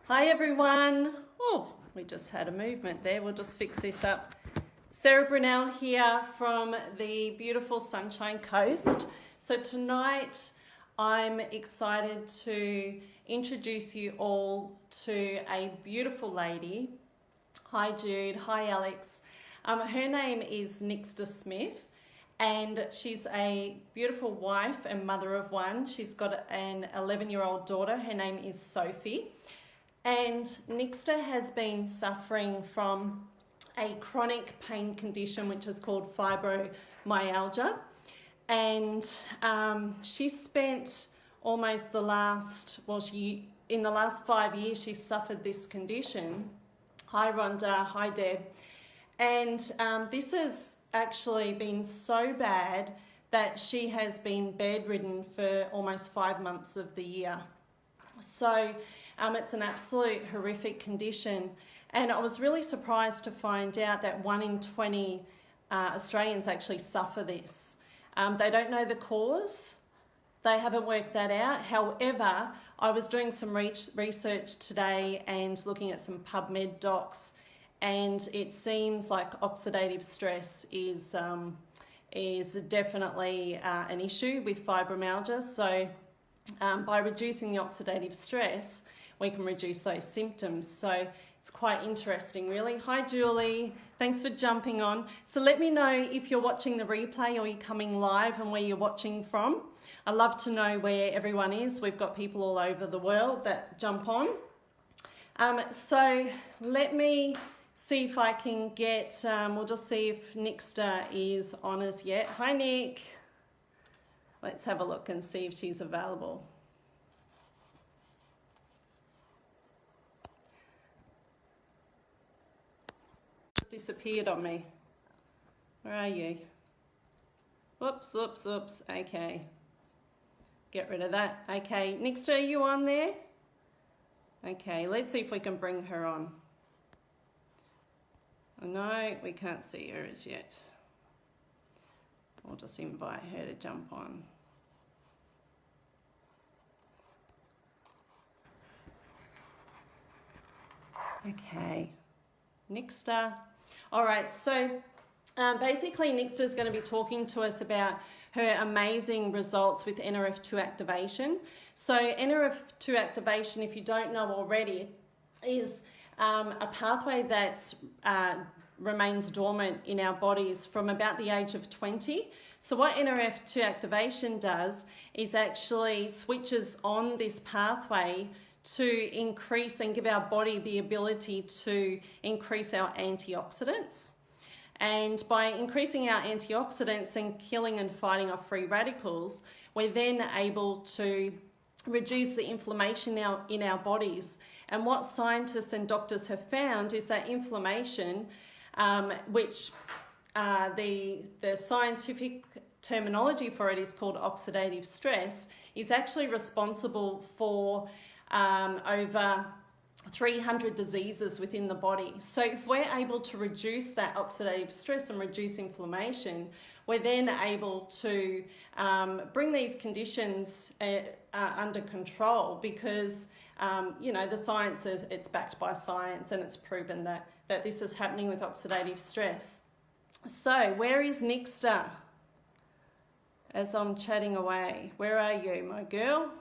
Hi everyone. Oh, we just had a movement there. We'll just fix this up. Sarah Brunel here from the beautiful Sunshine Coast. So tonight I'm excited to introduce you all to a beautiful lady. Hi Jude, hi Alex. Her name is Nixta Smith and she's a beautiful wife and mother of one. She's got an 11-year-old daughter. Her name is Sophie. And Nixta has been suffering from a chronic pain condition which is called fibromyalgia. And she spent almost the last, in the last 5 years, she suffered this condition. Hi Rhonda, hi Deb. And this has actually been so bad that she has been bedridden for almost 5 months of the year. So it's an absolute horrific condition, and I was really surprised to find out that 1 in 20 Australians actually suffer this. They don't know the cause, they haven't worked that out. However, I was doing some research today and looking at some PubMed docs, and it seems like oxidative stress is definitely an issue with fibromyalgia. So by reducing the oxidative stress, we can reduce those symptoms. So it's quite interesting, really. Hi, Julie. Thanks for jumping on. So let me know if you're watching the replay or you're coming live and where you're watching from. I'd love to know where everyone is. We've got people all over the world that jump on. So let me see if I can get, we'll just see if Nixta is on as yet. Hi, Nick. Let's have a look and see if she's available. Disappeared on me. Where are you? Oops. Okay. Get rid of that. Okay. Nixta, are you on there? Okay, let's see if we can bring her on. No, we can't see her as yet. We'll just invite her to jump on. Okay, Nixta. All right, so basically Nixta is going to be talking to us about her amazing results with NRF2 activation. So NRF2 activation, if you don't know already, is a pathway that remains dormant in our bodies from about the age of 20. So what NRF2 activation does is actually switches on this pathway to increase and give our body the ability to increase our antioxidants. And by increasing our antioxidants and killing and fighting off free radicals, we're then able to reduce the inflammation in our bodies. And what scientists and doctors have found is that inflammation, which the scientific terminology for it is called oxidative stress, is actually responsible for over 300 diseases within the body. So if we're able to reduce that oxidative stress and reduce inflammation, we're then able to bring these conditions under control, because you know, the science is, it's backed by science, and it's proven that this is happening with oxidative stress. So where is Nixta? As I'm chatting away, where are you, my girl?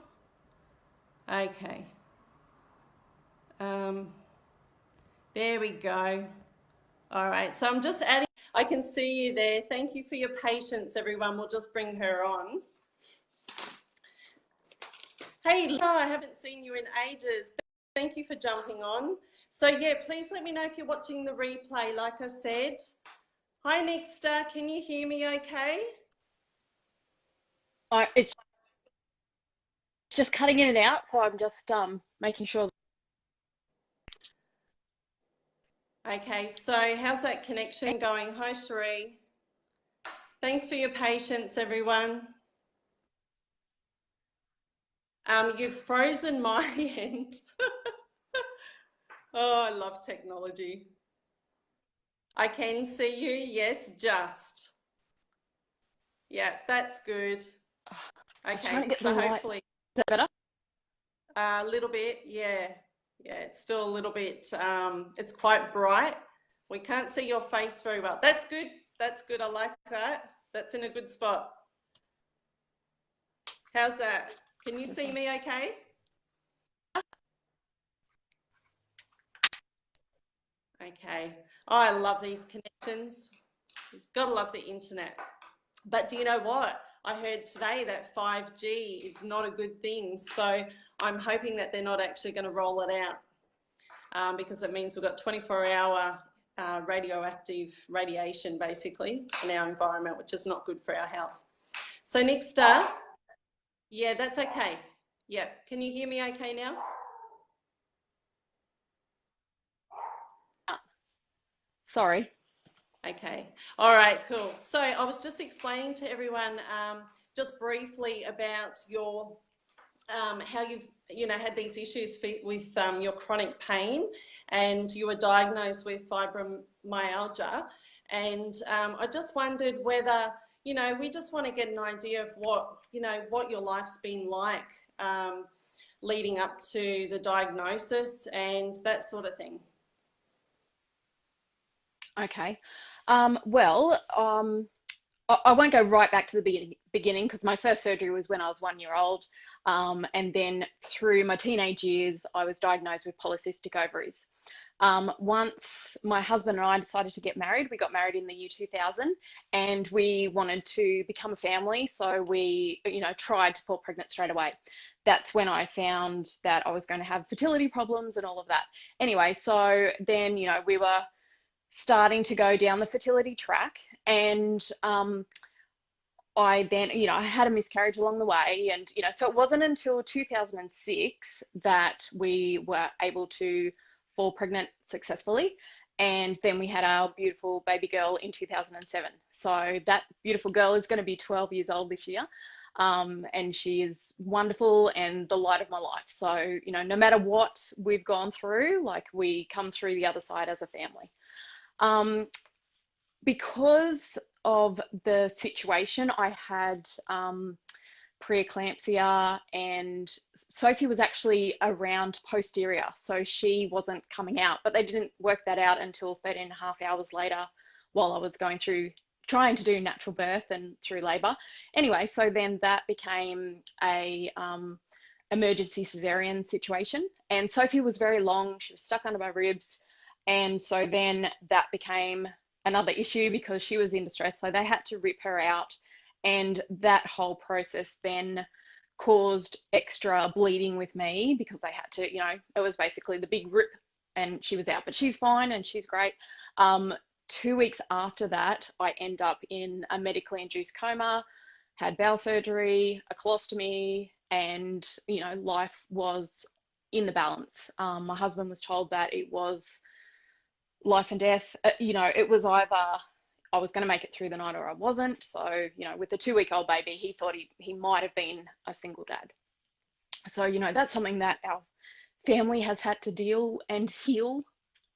Okay. There we go. All right, so I'm just adding, I can see you there. Thank you for your patience, everyone. We'll just bring her on. Hey, Lisa, I haven't seen you in ages. Thank you for jumping on. So yeah, please let me know if you're watching the replay, like I said. Hi, Nixta, can you hear me okay? It's just cutting in and out, so I'm just making sure. Okay, so how's that connection going? Hi, Cherie. Thanks for your patience, everyone. You've frozen my end. Oh, I love technology. I can see you, yes, just. Yeah, that's good. Okay, so hopefully. Is that better? A little bit, yeah. Yeah, it's still a little bit, it's quite bright. We can't see your face very well. That's good. That's good. I like that. That's in a good spot. How's that? Can you see me okay? Okay. Oh, I love these connections. Gotta love the internet. But do you know what? I heard today that 5G is not a good thing. So I'm hoping that they're not actually going to roll it out, because it means we've got 24-hour radioactive radiation basically in our environment, which is not good for our health. So next up, yeah, that's okay. Yeah, can you hear me okay now? Sorry. Okay. All right, cool. So I was just explaining to everyone just briefly about your how you've had these issues with your chronic pain, and you were diagnosed with fibromyalgia, and I just wondered whether we just want to get an idea of what your life's been like leading up to the diagnosis and that sort of thing. Okay. Well, I won't go right back to the beginning because my first surgery was when I was 1 year old. And then through my teenage years, I was diagnosed with polycystic ovaries. Once my husband and I decided to get married, we got married in the year 2000, and we wanted to become a family. So we, tried to fall pregnant straight away. That's when I found that I was going to have fertility problems and all of that. Anyway, so then, we were starting to go down the fertility track, and I then, I had a miscarriage along the way, and so it wasn't until 2006 that we were able to fall pregnant successfully, and then we had our beautiful baby girl in 2007. So that beautiful girl is going to be 12 years old this year, and she is wonderful and the light of my life. So no matter what we've gone through, like, we come through the other side as a family. Because of the situation, I had preeclampsia, and Sophie was actually around posterior, so she wasn't coming out, but they didn't work that out until 13 and a half hours later while I was going through trying to do natural birth and through labor. Anyway, so then that became a emergency cesarean situation, and Sophie was very long. She was stuck under my ribs. And so then that became another issue because she was in distress. So they had to rip her out. And that whole process then caused extra bleeding with me because they had to, it was basically the big rip, and she was out, but she's fine and she's great. 2 weeks after that, I end up in a medically induced coma, had bowel surgery, a colostomy, and, life was in the balance. My husband was told that it was life and death. It was either I was going to make it through the night or I wasn't. So, with a 2-week-old baby, he thought he might have been a single dad. So, that's something that our family has had to deal and heal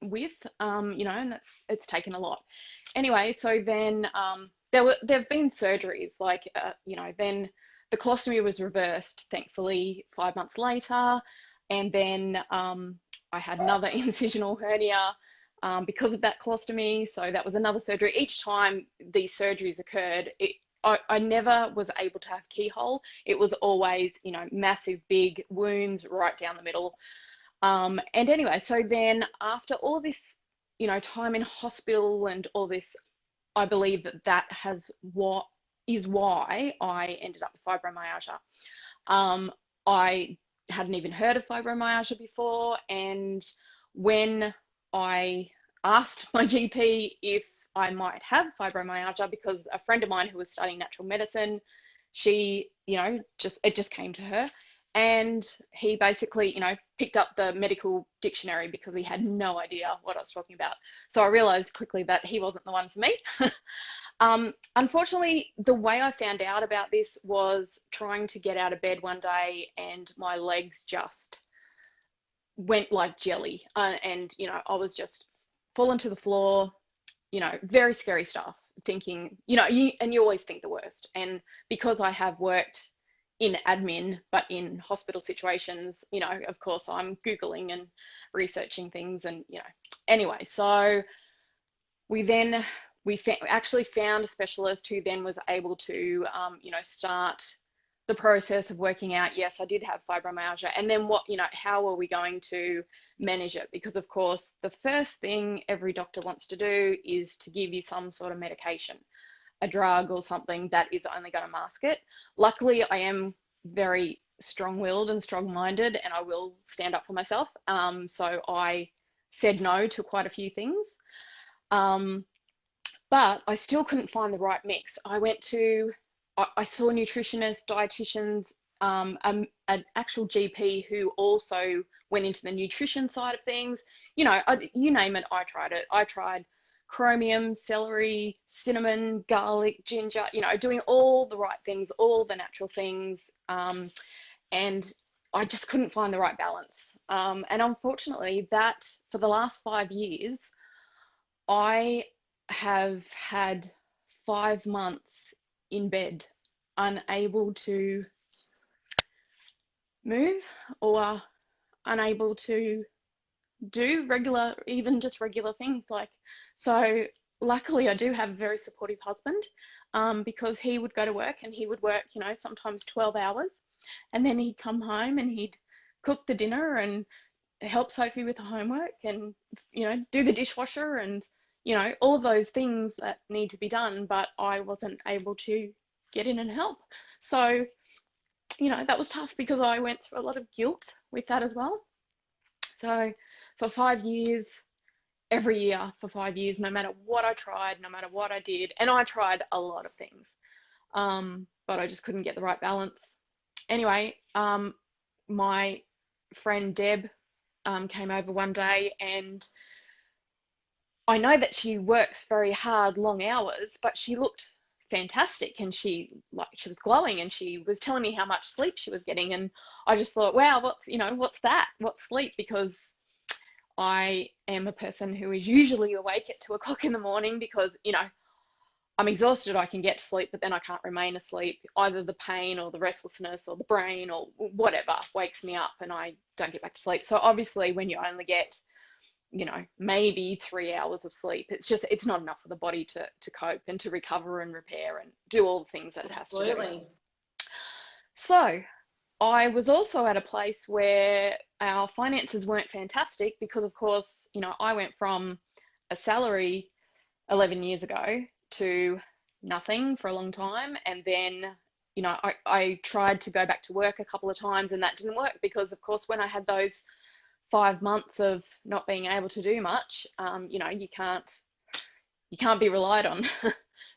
with, and it's taken a lot. Anyway, so then there've been surgeries, like, then the colostomy was reversed, thankfully, 5 months later. And then I had another incisional hernia because of that colostomy. So that was another surgery. Each time these surgeries occurred, I never was able to have keyhole. It was always, massive, big wounds right down the middle. And anyway, so then after all this, time in hospital and all this, I believe that is why I ended up with fibromyalgia. I hadn't even heard of fibromyalgia before, and when I asked my GP if I might have fibromyalgia, because a friend of mine who was studying natural medicine, she, it just came to her, and he basically, picked up the medical dictionary because he had no idea what I was talking about. So I realized quickly that he wasn't the one for me. Unfortunately, the way I found out about this was trying to get out of bed one day, and my legs just went like jelly, and I was just falling to the floor, very scary stuff, thinking, you always think the worst. And because I have worked in admin, but in hospital situations, you know, of course, I'm Googling and researching things, and, you know, anyway, so we actually found a specialist who then was able to, you know, start the process of working out, yes, I did have fibromyalgia, and then what, you know, how are we going to manage it? Because of course, the first thing every doctor wants to do is to give you some sort of medication, a drug or something that is only going to mask it. Luckily, I am very strong-willed and strong-minded, and I will stand up for myself. So I said no to quite a few things. But I still couldn't find the right mix. I saw nutritionists, dietitians, an actual GP who also went into the nutrition side of things. You know, you name it, I tried it. I tried chromium, celery, cinnamon, garlic, ginger, you know, doing all the right things, all the natural things. And I just couldn't find the right balance. And unfortunately, that for the last 5 years, I have had 5 months in bed, unable to move or unable to do regular, even just regular things. Like, so luckily I do have a very supportive husband, because he would go to work and he would work, you know, sometimes 12 hours, and then he'd come home and he'd cook the dinner and help Sophie with the homework and, you know, do the dishwasher and, you know, all of those things that need to be done, but I wasn't able to get in and help. So, you know, that was tough because I went through a lot of guilt with that as well. So for 5 years, every year for 5 years, no matter what I tried, no matter what I did, and I tried a lot of things, but I just couldn't get the right balance. Anyway, my friend Deb came over one day, and I know that she works very hard, long hours, but she looked fantastic, and she was glowing, and she was telling me how much sleep she was getting, and I just thought, wow, what's that? What's sleep? Because I am a person who is usually awake at 2 o'clock in the morning because, you know, I'm exhausted, I can get to sleep, but then I can't remain asleep. Either the pain or the restlessness or the brain or whatever wakes me up and I don't get back to sleep. So obviously when you only get, you know, maybe 3 hours of sleep, it's not enough for the body to cope and to recover and repair and do all the things that it has to do. Absolutely. So I was also at a place where our finances weren't fantastic because, of course, you know, I went from a salary 11 years ago to nothing for a long time. And then, you know, I tried to go back to work a couple of times and that didn't work because, of course, when I had those 5 months of not being able to do much, you know, you can't be relied on.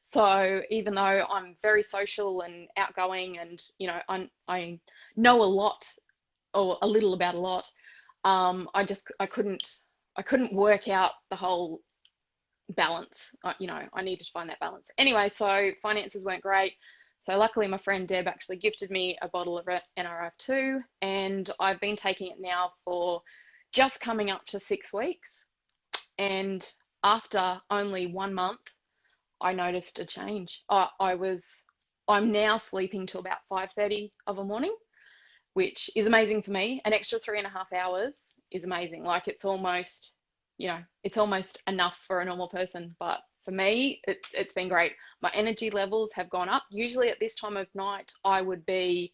So even though I'm very social and outgoing and, you know, I know a lot or a little about a lot, I couldn't work out the whole balance. You know, I needed to find that balance. Anyway, so finances weren't great. So luckily my friend Deb actually gifted me a bottle of NRF2, and I've been taking it now for just coming up to 6 weeks. And after only 1 month, I noticed a change. I'm now sleeping till about 5:30 of a morning, which is amazing for me. An extra 3.5 hours is amazing. Like it's almost, you know, it's almost enough for a normal person. But for me, it's been great. My energy levels have gone up. Usually at this time of night, I would be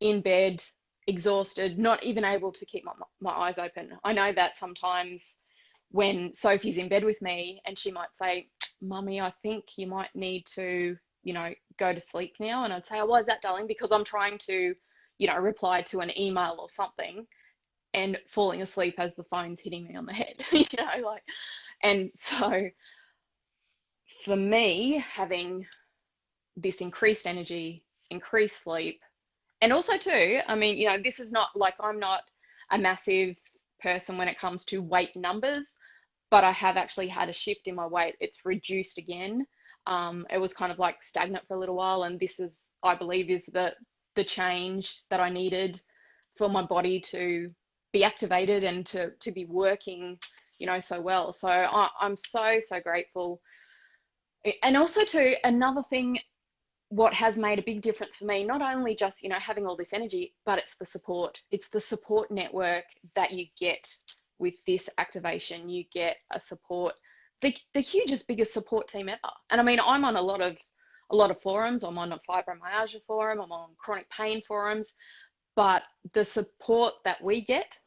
in bed, exhausted, not even able to keep my eyes open. I know that sometimes when Sophie's in bed with me and she might say, Mummy, I think you might need to, you know, go to sleep now. And I'd say, oh, why is that, darling? Because I'm trying to, you know, reply to an email or something and falling asleep as the phone's hitting me on the head, you know, like, and so for me, having this increased energy, increased sleep, and also too, I mean, you know, this is not like I'm not a massive person when it comes to weight numbers, but I have actually had a shift in my weight. It's reduced again. It was kind of like stagnant for a little while, and this is, I believe, is the change that I needed for my body to be activated and to be working, you know, so well. So I'm so grateful. And also too, another thing what has made a big difference for me, not only just, having all this energy, but it's the support. It's the support network that you get with this activation. You get a support, the hugest, biggest support team ever. And I mean, I'm on a lot of forums. I'm on a fibromyalgia forum. I'm on chronic pain forums. But the support that we get,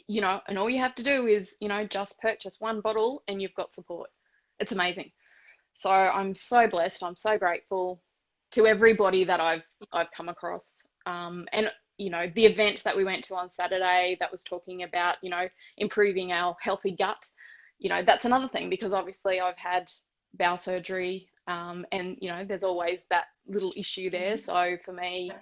and all you have to do is, just purchase one bottle and you've got support. It's amazing. So I'm so blessed. I'm so grateful to everybody that I've come across. And, the event that we went to on Saturday that was talking about, improving our healthy gut, that's another thing, because obviously I've had bowel surgery, and, there's always that little issue there. So for me,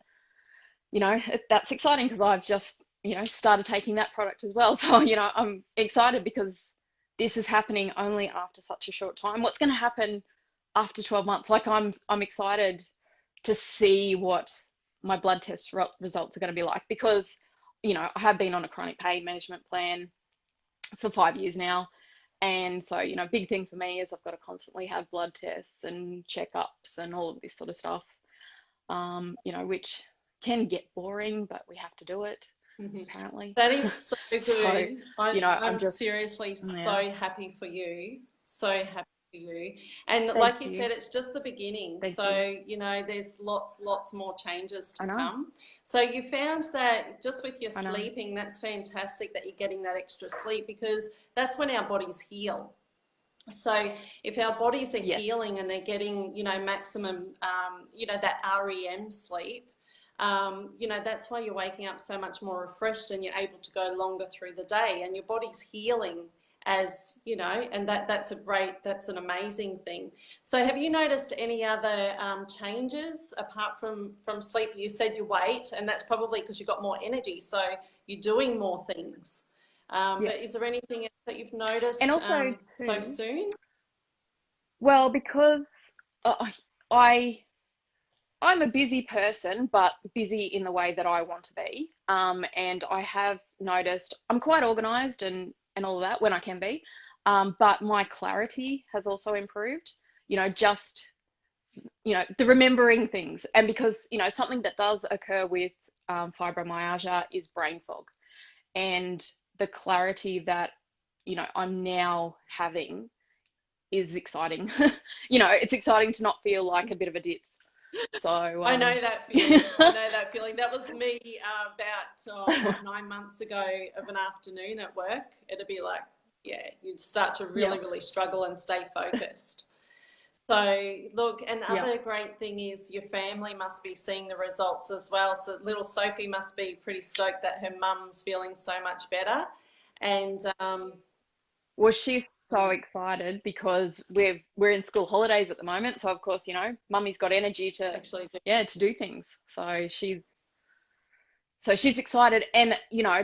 that's exciting, because I've just, started taking that product as well. So, I'm excited because this is happening only after such a short time. What's going to happen after 12 months? Like, I'm excited to see what my blood test results are going to be like, because, I have been on a chronic pain management plan for 5 years now. And so, big thing for me is I've got to constantly have blood tests and checkups and all of this sort of stuff, which can get boring, but we have to do it. Apparently. That is so good. So, I'm just seriously so happy for you. So happy for you. And Thank like you you. said, it's just the beginning. Thank so, there's lots more changes to I know. come. So you found that just with your I know. sleeping, that's fantastic that you're getting that extra sleep, because that's when our bodies heal. So if our bodies are Yes. healing and they're getting, maximum, that REM sleep, that's why you're waking up so much more refreshed and you're able to go longer through the day, and your body's healing as, and that's an amazing thing. So have you noticed any other changes apart from sleep? You said your weight, and that's probably because you've got more energy, so you're doing more things. But is there anything else that you've noticed And also so soon? Well, because I'm a busy person, but busy in the way that I want to be. And I have noticed I'm quite organized and all of that when I can be. But my clarity has also improved, the remembering things. And because, something that does occur with fibromyalgia is brain fog. And the clarity that, I'm now having is exciting. It's exciting to not feel like a bit of a ditz. So I know that feeling. I know that feeling. That was me about 9 months ago of an afternoon at work. It'd be like, you'd start to really struggle and stay focused. So look, another great thing is your family must be seeing the results as well. So little Sophie must be pretty stoked that her mum's feeling so much better. And well, she's so excited because we're in school holidays at the moment. So of course, mummy's got energy to actually to do things. So she's excited. And,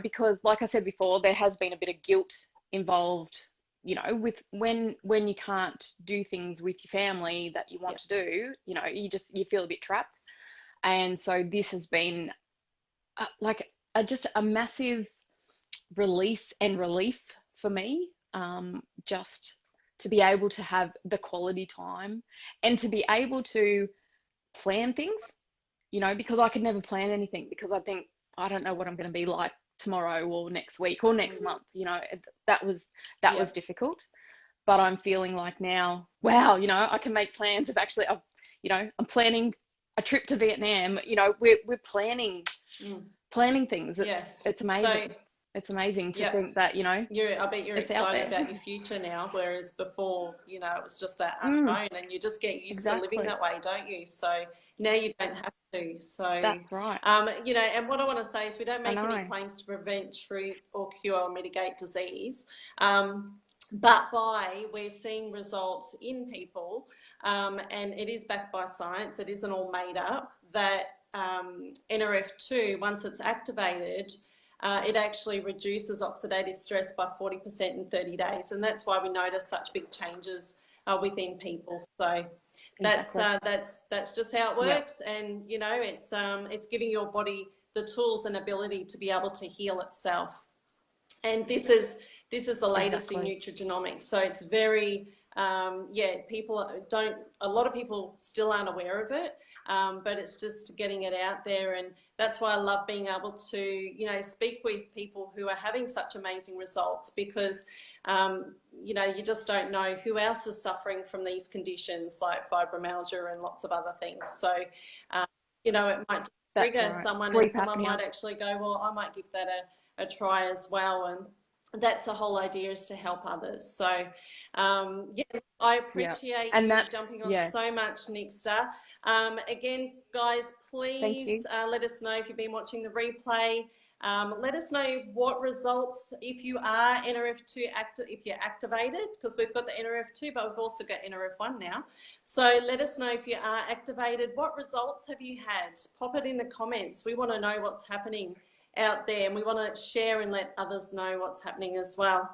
because like I said before, there has been a bit of guilt involved, with when you can't do things with your family that you want to do, you feel a bit trapped. And so this has been just a massive release and relief for me, just to be able to have the quality time and to be able to plan things, because I could never plan anything, because I think I don't know what I'm going to be like tomorrow or next week or next month. That was difficult. But I'm feeling like now, wow, I can make plans of actually, I'm planning a trip to Vietnam. We're planning things. It's amazing. It's amazing to think that, I bet you're excited about your future now, whereas before, it was just that unknown, and you just get used to living that way, don't you? So now you don't have to. So that's right. And what I want to say is we don't make any claims to prevent, treat, or cure or mitigate disease. But we're seeing results in people, and it is backed by science. It isn't all made up, that NRF2, once it's activated, it actually reduces oxidative stress by 40% in 30 days. And that's why we notice such big changes within people. So that's just how it works. And, it's giving your body the tools and ability to be able to heal itself. And this is the latest in Nutrigenomics. So it's very yeah, a lot of people still aren't aware of it, but it's just getting it out there. And that's why I love being able to, you know, speak with people who are having such amazing results, because, you know, you just don't know who else is suffering from these conditions like fibromyalgia and lots of other things. So, you know, it might trigger someone, and someone might actually go, well, I might give that a try as well. And that's the whole idea, is to help others. So yeah, I appreciate you jumping on so much, Nixta. Again, guys, please let us know if you've been watching the replay. Let us know what results, if you are NRF2 if you're activated, because we've got the NRF2, but we've also got NRF1 now. So let us know if you are activated. What results have you had? Pop it in the comments. We want to know what's happening out there, and we want to share and let others know what's happening as well.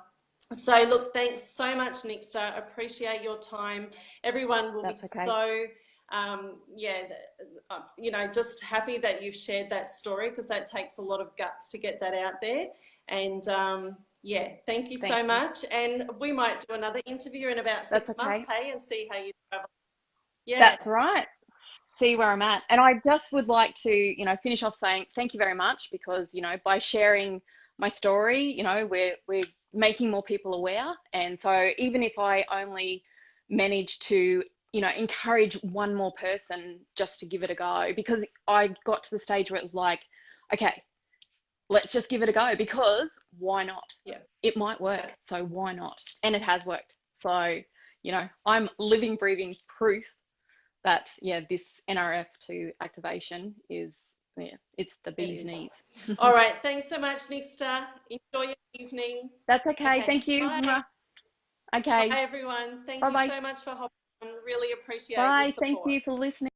So look, thanks so much, Nixta. Appreciate your time. Everyone will be so yeah, you know, just happy that you've shared that story, because that takes a lot of guts to get that out there. And yeah, thank you so much. And we might do another interview in about 6 months, hey, and see how you travel. Yeah, that's right. See where I'm at. And I just would like to, you know, finish off saying thank you very much, because, you know, by sharing my story, you know, we're making more people aware. And so even if I only manage to, you know, encourage one more person just to give it a go, because I got to the stage where it was like, okay, let's just give it a go, because why not? Yeah, it might work. So why not? And it has worked. So, you know, I'm living, breathing proof that, yeah, this NRF2 activation is, yeah, it's the bee's knees. All right. Thanks so much, Nixta. Enjoy your evening. That's okay. Thank you. Bye. Okay. Bye, everyone. Thank Bye-bye. you so much for hopping on. Really appreciate Bye. your support. Thank you for listening.